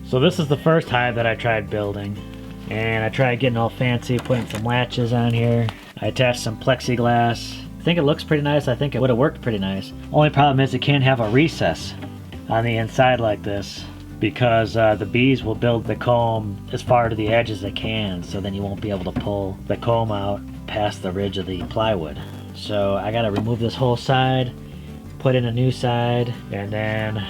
So this is the first hive that I tried building, and I tried getting all fancy, putting some latches on here. I attached some plexiglass. I think it looks pretty nice. I think it would have worked pretty nice. Only problem is it can't have a recess on the inside like this, because the bees will build the comb as far to the edge as they can, so then you won't be able to pull the comb out past the ridge of the plywood. So I gotta remove this whole side, put in a new side, and then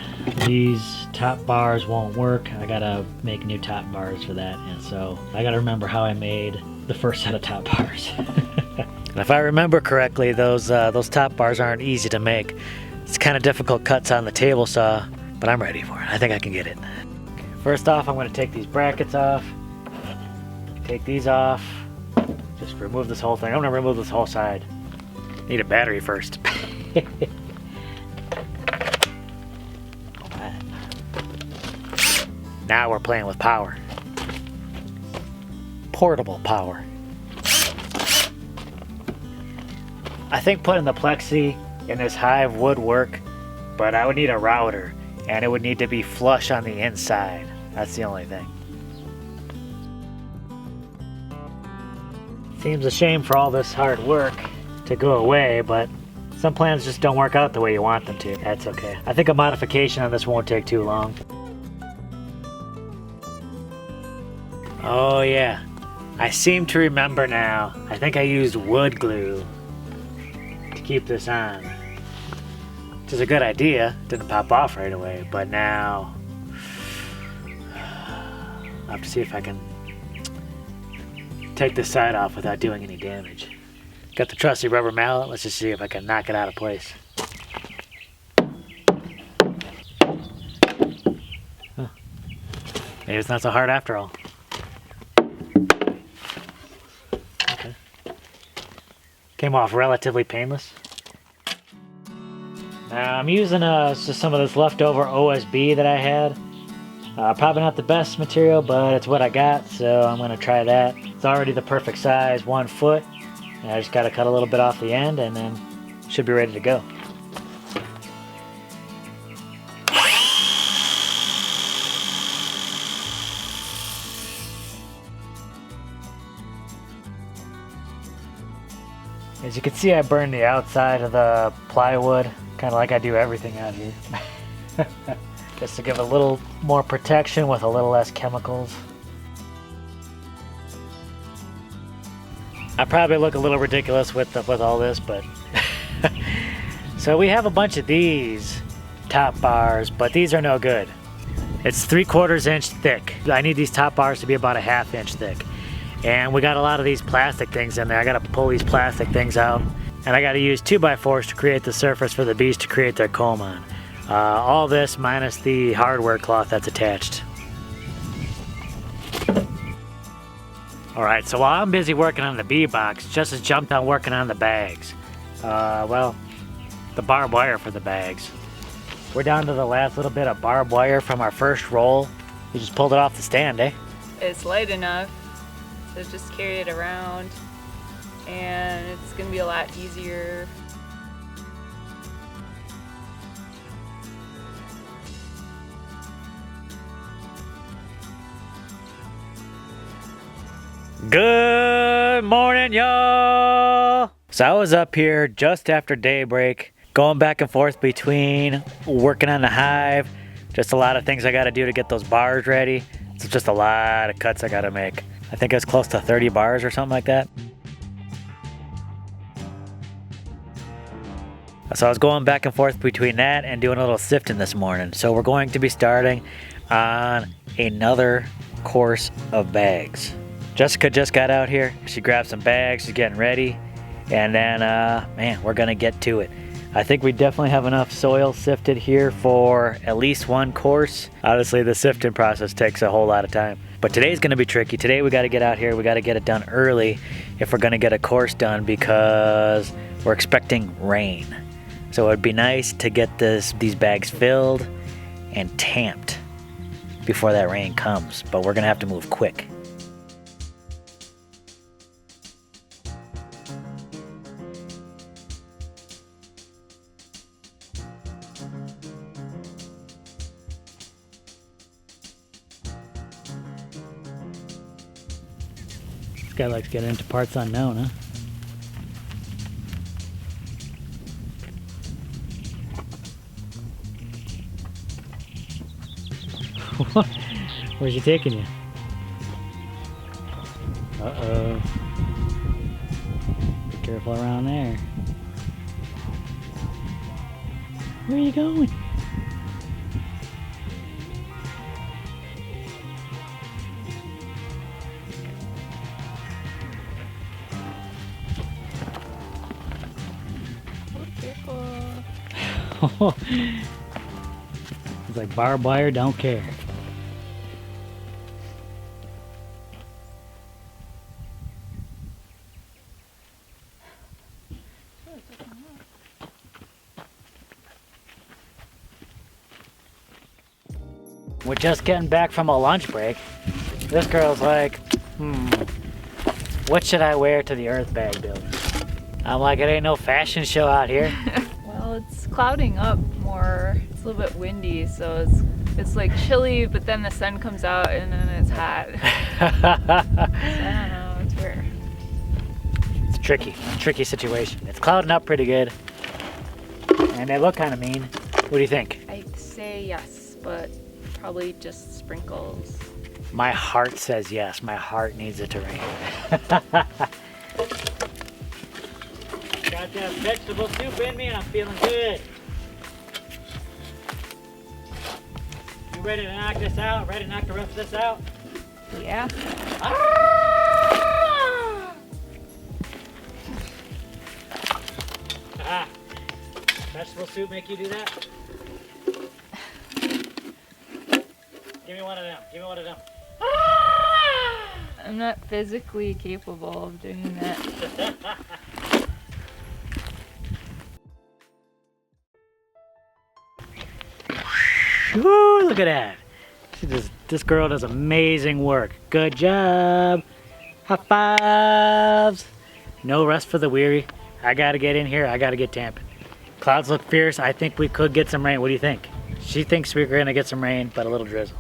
these top bars won't work. I gotta make new top bars for that, and so I gotta remember how I made the first set of top bars. And if I remember correctly, those top bars aren't easy to make. It's kind of difficult cuts on the table saw, but I'm ready for it. I think I can get it. Okay, first off, I'm going to take these brackets off. Take these off. Just remove this whole thing. I'm going to remove this whole side. Need a battery first. Now we're playing with power. Portable power. I think putting the plexi in this hive would work, but I would need a router, and it would need to be flush on the inside. That's the only thing. Seems a shame for all this hard work to go away, but some plans just don't work out the way you want them to. That's okay. I think a modification on this won't take too long. Oh yeah, I seem to remember now. I think I used wood glue to keep this on. Which is a good idea. Didn't pop off right away, but now I'll have to see if I can take this side off without doing any damage. Got the trusty rubber mallet. Let's just see if I can knock it out of place. Huh. Maybe it's not so hard after all. Okay. Came off relatively painless. Now I'm using just some of this leftover OSB that I had. Probably not the best material, but it's what I got, so I'm going to try that. It's already the perfect size, 1 foot. And I just got to cut a little bit off the end, and then should be ready to go. As you can see, I burned the outside of the plywood, kind of like I do everything out here. Just to give a little more protection with a little less chemicals. I probably look a little ridiculous with all this, but so we have a bunch of these top bars, but these are no good. It's 3/4 inch thick. I need these top bars to be about a 1/2 inch thick. And we got a lot of these plastic things in there. I gotta pull these plastic things out, and I gotta use 2x4s to create the surface for the bees to create their comb on. All this minus the hardware cloth that's attached. Alright, so while I'm busy working on the bee box, Jess has jumped on working on the bags. Well, the barbed wire for the bags. We're down to the last little bit of barbed wire from our first roll. We just pulled it off the stand, eh? It's light enough to just carry it around, and it's gonna be a lot easier. Good morning, y'all! So I was up here just after daybreak, going back and forth between working on the hive, just a lot of things I gotta do to get those bars ready. It's just a lot of cuts I gotta make. I think it's close to 30 bars or something like that. So I was going back and forth between that and doing a little sifting this morning. So we're going to be starting on another course of bags. Jessica just got out here. She grabbed some bags, she's getting ready, and then, man, we're gonna get to it. I think we definitely have enough soil sifted here for at least one course. Obviously, the sifting process takes a whole lot of time. But today's gonna be tricky. Today we gotta get out here, we gotta get it done early if we're gonna get a course done, because we're expecting rain. So it'd be nice to get these bags filled and tamped before that rain comes, but we're gonna have to move quick. guy likes getting into parts unknown, huh? Where's he taking you? Uh-oh. Be careful around there. Where are you going? It's like barbed wire, don't care. We're just getting back from a lunch break. This girl's like, what should I wear to the Earthbag building? I'm like, it ain't no fashion show out here. Well, it's clouding up more. It's a little bit windy, so it's like chilly, but then the sun comes out and then it's hot. So I don't know, it's weird. It's a tricky situation. It's clouding up pretty good. And they look kind of mean. What do you think? I'd say yes, but probably just sprinkles. My heart says yes. My heart needs it to rain. Got that vegetable soup in me and I'm feeling good. You ready to knock this out? Ready to knock the rest of this out? Yeah. Ah! Vegetable soup make you do that? Give me one of them. Give me one of them. I'm not physically capable of doing that. Woo, look at that. This girl does amazing work. Good job. High fives. No rest for the weary. I gotta get in here. I gotta get tamping. Clouds look fierce. I think we could get some rain. What do you think? She thinks we're gonna get some rain, but a little drizzle.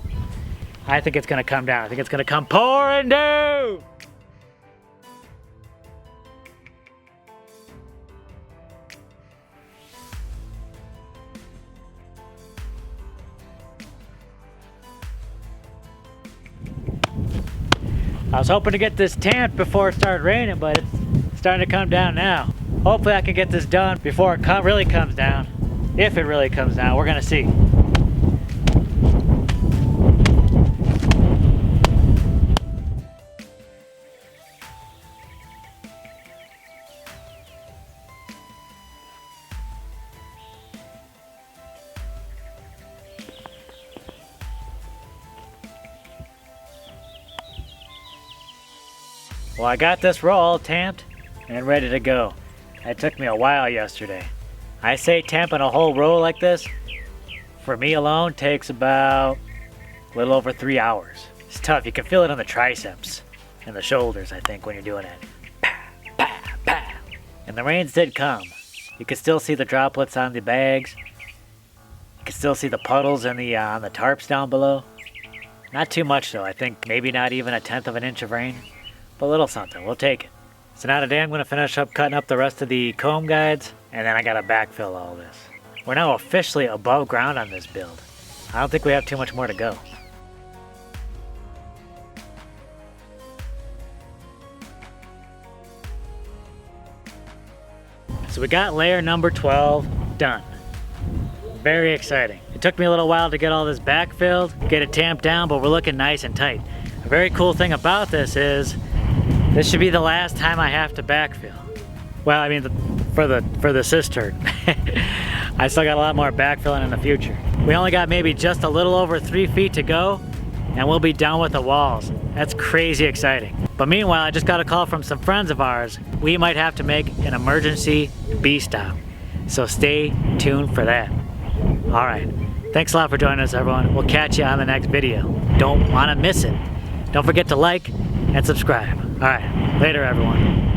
I think it's gonna come down. I think it's gonna come pouring down. I was hoping to get this tamped before it started raining, but it's starting to come down now. Hopefully I can get this done before it really comes down. If it really comes down, we're gonna see. Well, I got this roll all tamped and ready to go. It took me a while yesterday. I say tamping a whole row like this, for me alone, takes about a little over 3 hours. It's tough. You can feel it on the triceps and the shoulders, I think, when you're doing it. Pow, pow, pow. And the rains did come. You can still see the droplets on the bags. You can still see the puddles on the tarps down below. Not too much though. I think maybe not even 1/10 of an inch of rain. But a little something, we'll take it. So now today I'm going to finish up cutting up the rest of the comb guides, and then I got to backfill all this. We're now officially above ground on this build. I don't think we have too much more to go. So we got layer number 12 done. Very exciting. It took me a little while to get all this backfilled, get it tamped down, but we're looking nice and tight. A very cool thing about this is this should be the last time I have to backfill. Well, I mean, for the cistern. I still got a lot more backfilling in the future. We only got maybe just a little over 3 feet to go, and we'll be done with the walls. That's crazy exciting. But meanwhile, I just got a call from some friends of ours. We might have to make an emergency bee stop. So stay tuned for that. All right, thanks a lot for joining us, everyone. We'll catch you on the next video. Don't want to miss it. Don't forget to like and subscribe. All right, later everyone.